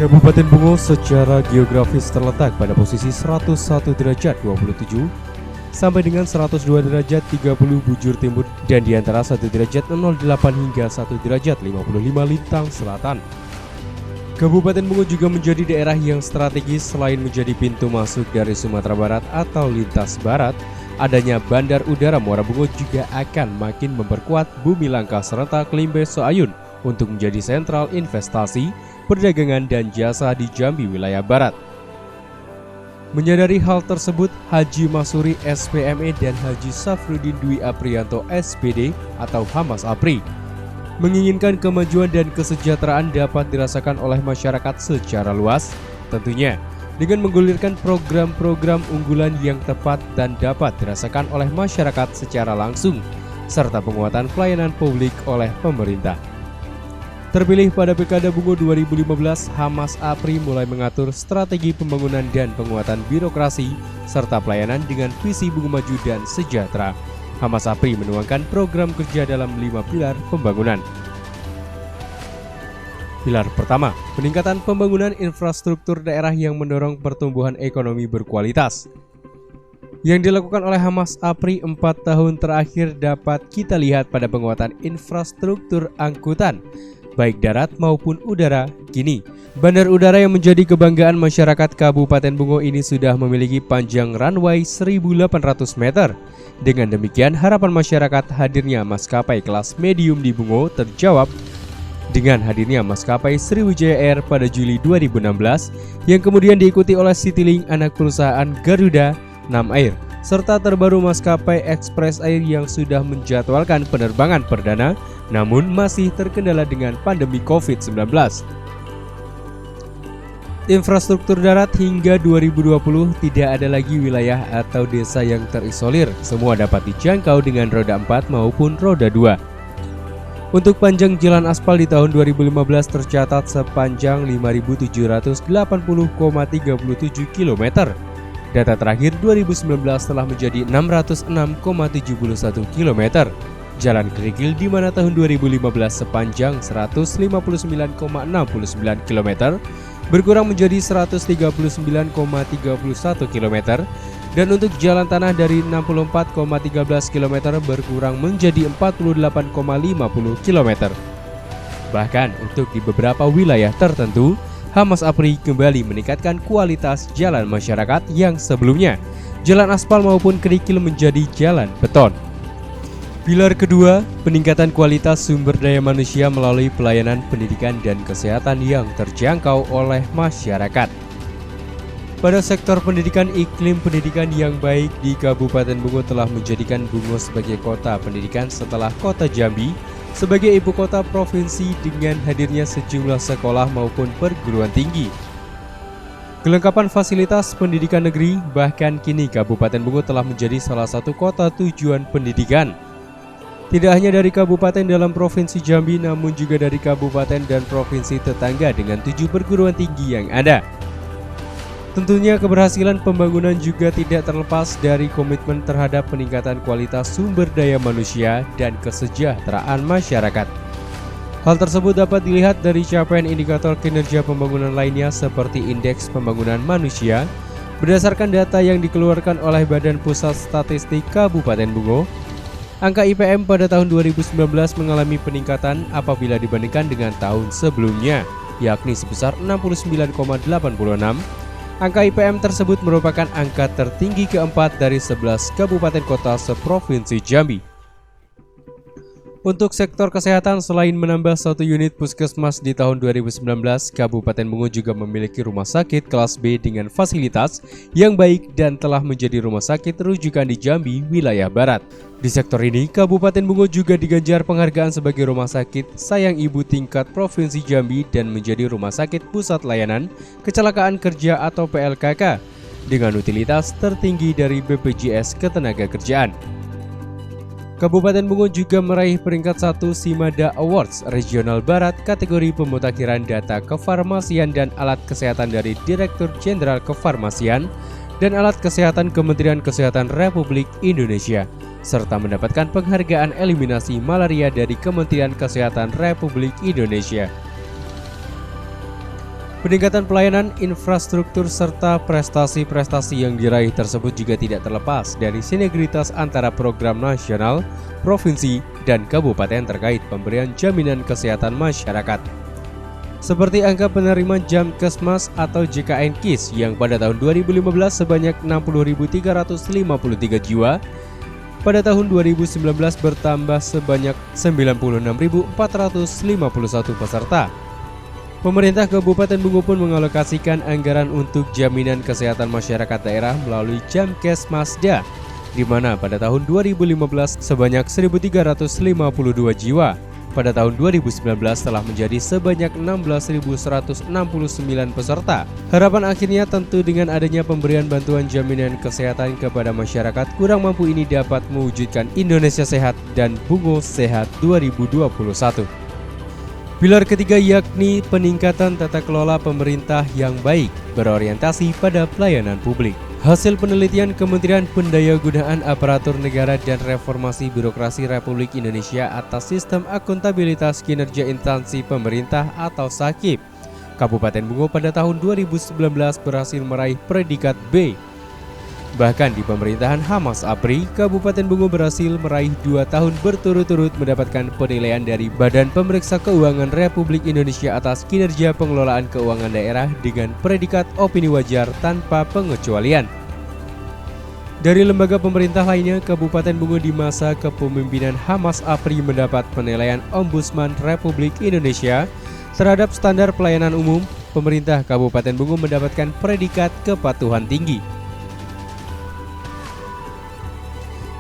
Kabupaten Bungo secara geografis terletak pada posisi 101 derajat 27 sampai dengan 102 derajat 30 bujur timur dan di antara 1 derajat 08 hingga 1 derajat 55 lintang selatan. Kabupaten Bungo juga menjadi daerah yang strategis selain menjadi pintu masuk dari Sumatera Barat atau lintas barat. Adanya Bandar Udara Muara Bungo juga akan makin memperkuat bumi langka serta Limbe Soayun untuk menjadi sentral investasi, perdagangan dan jasa di Jambi wilayah barat. Menyadari hal tersebut, Haji Masuri SPME dan Haji Safruddin Dwi Aprianto SPD atau Hamas Apri menginginkan kemajuan dan kesejahteraan dapat dirasakan oleh masyarakat secara luas, tentunya dengan menggulirkan program-program unggulan yang tepat dan dapat dirasakan oleh masyarakat secara langsung, serta penguatan pelayanan publik oleh pemerintah. Terpilih pada Pilkada Bungo 2015, Hamas Apri mulai mengatur strategi pembangunan dan penguatan birokrasi serta pelayanan dengan visi Bungo Maju dan Sejahtera. Hamas Apri menuangkan program kerja dalam 5 pilar pembangunan. Pilar pertama, peningkatan pembangunan infrastruktur daerah yang mendorong pertumbuhan ekonomi berkualitas. Yang dilakukan oleh Hamas Apri 4 tahun terakhir dapat kita lihat pada penguatan infrastruktur angkutan, baik darat maupun udara. Kini, Bandar Udara yang menjadi kebanggaan masyarakat Kabupaten Bungo ini sudah memiliki panjang runway 1.800 meter. Dengan demikian, harapan masyarakat hadirnya maskapai kelas medium di Bungo terjawab dengan hadirnya maskapai Sriwijaya Air pada Juli 2016 yang kemudian diikuti oleh Citylink anak perusahaan Garuda, Nam Air, serta terbaru maskapai Express Air yang sudah menjadwalkan penerbangan perdana namun masih terkendala dengan pandemi COVID-19. Infrastruktur darat hingga 2020 tidak ada lagi wilayah atau desa yang terisolir, semua dapat dijangkau dengan roda 4 maupun roda 2. Untuk panjang jalan aspal di tahun 2015 tercatat sepanjang 5.780,37 km. Data terakhir 2019 telah menjadi 606,71 km. Jalan kerikil di mana tahun 2015 sepanjang 159,69 km berkurang menjadi 139,31 km dan untuk jalan tanah dari 64,13 km berkurang menjadi 48,50 km. Bahkan untuk di beberapa wilayah tertentu, Hamas Apri kembali meningkatkan kualitas jalan masyarakat yang sebelumnya jalan aspal maupun kerikil menjadi jalan beton. Pilar kedua, peningkatan kualitas sumber daya manusia melalui pelayanan pendidikan dan kesehatan yang terjangkau oleh masyarakat. Pada sektor pendidikan, iklim pendidikan yang baik di Kabupaten Bungo telah menjadikan Bungo sebagai kota pendidikan setelah kota Jambi sebagai ibu kota provinsi dengan hadirnya sejumlah sekolah maupun perguruan tinggi. Kelengkapan fasilitas pendidikan negeri, bahkan kini Kabupaten Bungo telah menjadi salah satu kota tujuan pendidikan. Tidak hanya dari kabupaten dalam provinsi Jambi, namun juga dari kabupaten dan provinsi tetangga dengan 7 perguruan tinggi yang ada. Tentunya keberhasilan pembangunan juga tidak terlepas dari komitmen terhadap peningkatan kualitas sumber daya manusia dan kesejahteraan masyarakat. Hal tersebut dapat dilihat dari capaian indikator kinerja pembangunan lainnya seperti Indeks Pembangunan Manusia berdasarkan data yang dikeluarkan oleh Badan Pusat Statistik Kabupaten Bungo. Angka IPM pada tahun 2019 mengalami peningkatan apabila dibandingkan dengan tahun sebelumnya, yakni sebesar 69,86. Angka IPM tersebut merupakan angka tertinggi keempat dari 11 kabupaten kota seprovinsi Jambi. Untuk sektor kesehatan, selain menambah 1 unit puskesmas di tahun 2019, Kabupaten Bungo juga memiliki rumah sakit kelas B dengan fasilitas yang baik dan telah menjadi rumah sakit rujukan di Jambi, wilayah barat. Di sektor ini, Kabupaten Bungo juga diganjar penghargaan sebagai rumah sakit sayang ibu tingkat Provinsi Jambi dan menjadi rumah sakit pusat layanan kecelakaan kerja atau PLKK dengan utilitas tertinggi dari BPJS Ketenagakerjaan. Kabupaten Bungo juga meraih peringkat 1 Simada Awards Regional Barat kategori pemutakhiran data kefarmasian dan alat kesehatan dari Direktur Jenderal Kefarmasian dan Alat Kesehatan Kementerian Kesehatan Republik Indonesia, serta mendapatkan penghargaan eliminasi malaria dari Kementerian Kesehatan Republik Indonesia. Peningkatan pelayanan, infrastruktur, serta prestasi-prestasi yang diraih tersebut juga tidak terlepas dari sinergitas antara program nasional, provinsi, dan kabupaten terkait pemberian jaminan kesehatan masyarakat. Seperti angka penerima Jamkesmas atau JKN KIS yang pada tahun 2015 sebanyak 60.353 jiwa, pada tahun 2019 bertambah sebanyak 96.451 peserta. Pemerintah Kabupaten Bungo pun mengalokasikan anggaran untuk jaminan kesehatan masyarakat daerah melalui Jamkesmasda, di mana pada tahun 2015 sebanyak 1.352 jiwa. Pada tahun 2019 telah menjadi sebanyak 16.169 peserta. Harapan akhirnya tentu dengan adanya pemberian bantuan jaminan kesehatan kepada masyarakat kurang mampu ini dapat mewujudkan Indonesia Sehat dan Bungo Sehat 2021. Pilar ketiga yakni peningkatan tata kelola pemerintah yang baik berorientasi pada pelayanan publik. Hasil penelitian Kementerian Pendayagunaan Aparatur Negara dan Reformasi Birokrasi Republik Indonesia atas Sistem Akuntabilitas Kinerja Instansi Pemerintah atau SAKIP, Kabupaten Bungo pada tahun 2019 berhasil meraih predikat B. Bahkan di pemerintahan Hamas Apri, Kabupaten Bungo berhasil meraih 2 tahun berturut-turut mendapatkan penilaian dari Badan Pemeriksa Keuangan Republik Indonesia atas kinerja pengelolaan keuangan daerah dengan predikat opini wajar tanpa pengecualian. Dari lembaga pemerintah lainnya, Kabupaten Bungo di masa kepemimpinan Hamas Apri mendapat penilaian Ombudsman Republik Indonesia terhadap standar pelayanan umum. Pemerintah Kabupaten Bungo mendapatkan predikat kepatuhan tinggi.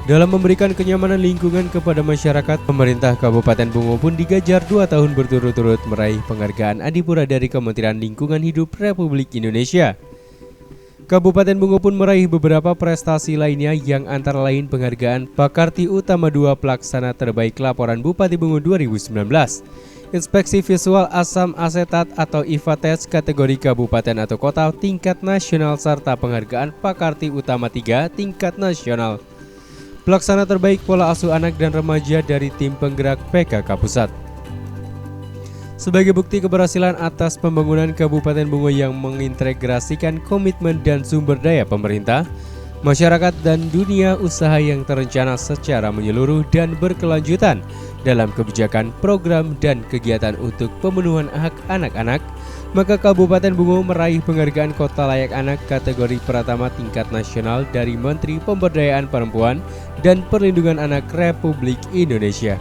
Dalam memberikan kenyamanan lingkungan kepada masyarakat, pemerintah Kabupaten Bungo pun digajar 2 tahun berturut-turut meraih penghargaan Adipura dari Kementerian Lingkungan Hidup Republik Indonesia. Kabupaten Bungo pun meraih beberapa prestasi lainnya yang antara lain penghargaan Pakarti Utama 2 Pelaksana Terbaik Laporan Bupati Bungo 2019, Inspeksi Visual Asam Asetat atau IVATES kategori Kabupaten atau Kota tingkat nasional serta penghargaan Pakarti Utama 3 tingkat nasional. Pelaksana terbaik pola asuh anak dan remaja dari tim penggerak PKK Pusat. Sebagai bukti keberhasilan atas pembangunan Kabupaten Bungo yang mengintegrasikan komitmen dan sumber daya pemerintah, masyarakat dan dunia usaha yang terencana secara menyeluruh dan berkelanjutan dalam kebijakan, program, dan kegiatan untuk pemenuhan hak anak-anak, maka Kabupaten Bungo meraih penghargaan Kota Layak Anak kategori Pratama tingkat nasional dari Menteri Pemberdayaan Perempuan dan Perlindungan Anak Republik Indonesia.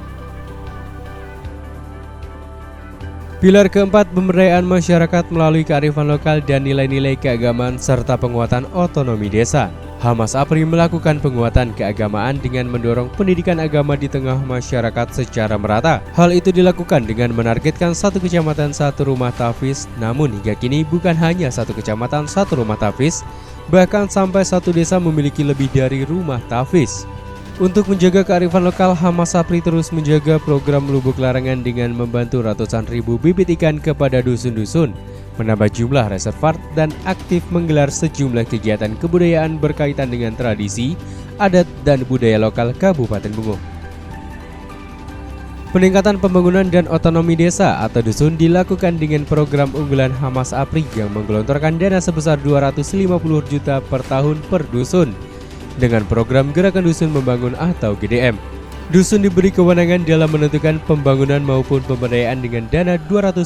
Pilar keempat, pemberdayaan masyarakat melalui kearifan lokal dan nilai-nilai keagamaan serta penguatan otonomi desa. Hamas Apri melakukan penguatan keagamaan dengan mendorong pendidikan agama di tengah masyarakat secara merata. Hal itu dilakukan dengan menargetkan 1 kecamatan 1 rumah tahfiz, namun hingga kini bukan hanya 1 kecamatan 1 rumah tahfiz, bahkan sampai 1 desa memiliki lebih dari rumah tahfiz. Untuk menjaga kearifan lokal, Hamas Apri terus menjaga program Lubuk Larangan dengan membantu ratusan ribu bibit ikan kepada dusun-dusun, menambah jumlah reservat dan aktif menggelar sejumlah kegiatan kebudayaan berkaitan dengan tradisi, adat, dan budaya lokal Kabupaten Bungo. Peningkatan pembangunan dan otonomi desa atau dusun dilakukan dengan program unggulan Hamas Apri yang menggelontorkan dana sebesar 250 juta per tahun per dusun. Dengan program Gerakan Dusun Membangun atau GDM, dusun diberi kewenangan dalam menentukan pembangunan maupun pemberdayaan dengan dana 250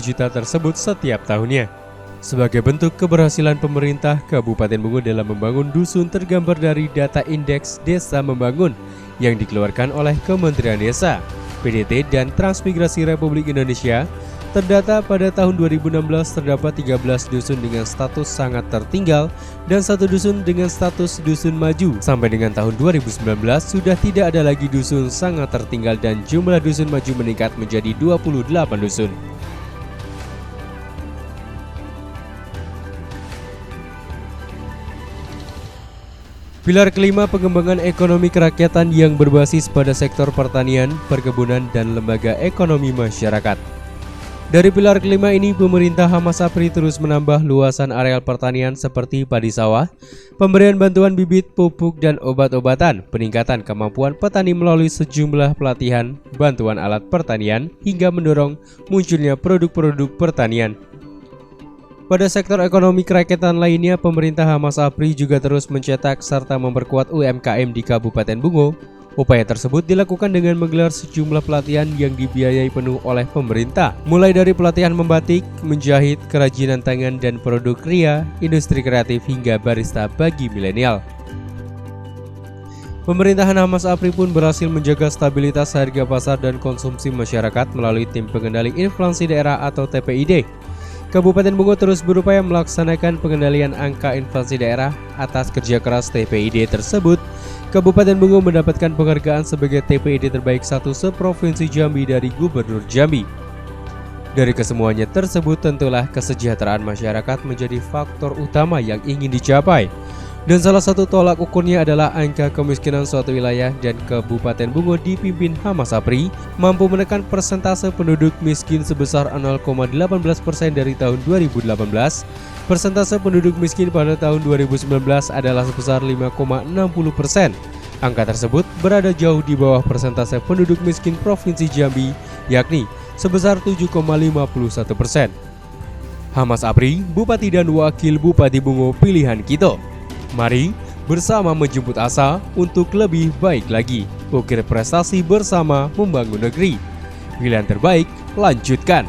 juta tersebut setiap tahunnya. Sebagai bentuk keberhasilan pemerintah Kabupaten Bungo dalam membangun dusun tergambar dari data indeks Desa Membangun yang dikeluarkan oleh Kementerian Desa, PDT, dan Transmigrasi Republik Indonesia. Terdata pada tahun 2016 terdapat 13 dusun dengan status sangat tertinggal dan 1 dusun dengan status dusun maju. Sampai dengan tahun 2019 sudah tidak ada lagi dusun sangat tertinggal dan jumlah dusun maju meningkat menjadi 28 dusun. Pilar kelima, pengembangan ekonomi kerakyatan yang berbasis pada sektor pertanian, perkebunan, dan lembaga ekonomi masyarakat. Dari pilar kelima ini, pemerintah Hamas Apri terus menambah luasan areal pertanian seperti padi sawah, pemberian bantuan bibit, pupuk, dan obat-obatan, peningkatan kemampuan petani melalui sejumlah pelatihan, bantuan alat pertanian, hingga mendorong munculnya produk-produk pertanian. Pada sektor ekonomi kerakyatan lainnya, pemerintah Hamas Apri juga terus mencetak serta memperkuat UMKM di Kabupaten Bungo. Upaya tersebut dilakukan dengan menggelar sejumlah pelatihan yang dibiayai penuh oleh pemerintah, mulai dari pelatihan membatik, menjahit, kerajinan tangan dan produk kria, industri kreatif hingga barista bagi milenial. Pemerintahan Hamas Apri pun berhasil menjaga stabilitas harga pasar dan konsumsi masyarakat melalui Tim Pengendali Inflasi Daerah atau TPID. Kabupaten Bungo terus berupaya melaksanakan pengendalian angka inflasi daerah. Atas kerja keras TPID tersebut, Kabupaten Bungo mendapatkan penghargaan sebagai TPID terbaik 1 seprovinsi Jambi dari Gubernur Jambi. Dari kesemuanya tersebut, tentulah kesejahteraan masyarakat menjadi faktor utama yang ingin dicapai. Dan salah satu tolak ukurnya adalah angka kemiskinan suatu wilayah, dan Kabupaten Bungo dipimpin Hamas Apri mampu menekan persentase penduduk miskin sebesar 0,18% dari tahun 2018. Persentase penduduk miskin pada tahun 2019 adalah sebesar 5,60%. Angka tersebut berada jauh di bawah persentase penduduk miskin Provinsi Jambi, yakni sebesar 7,51%. Hamas Apri, Bupati dan Wakil Bupati Bungo pilihan kita. Mari bersama menjemput asa untuk lebih baik lagi. Ukir prestasi bersama membangun negeri. Pilihan terbaik, lanjutkan.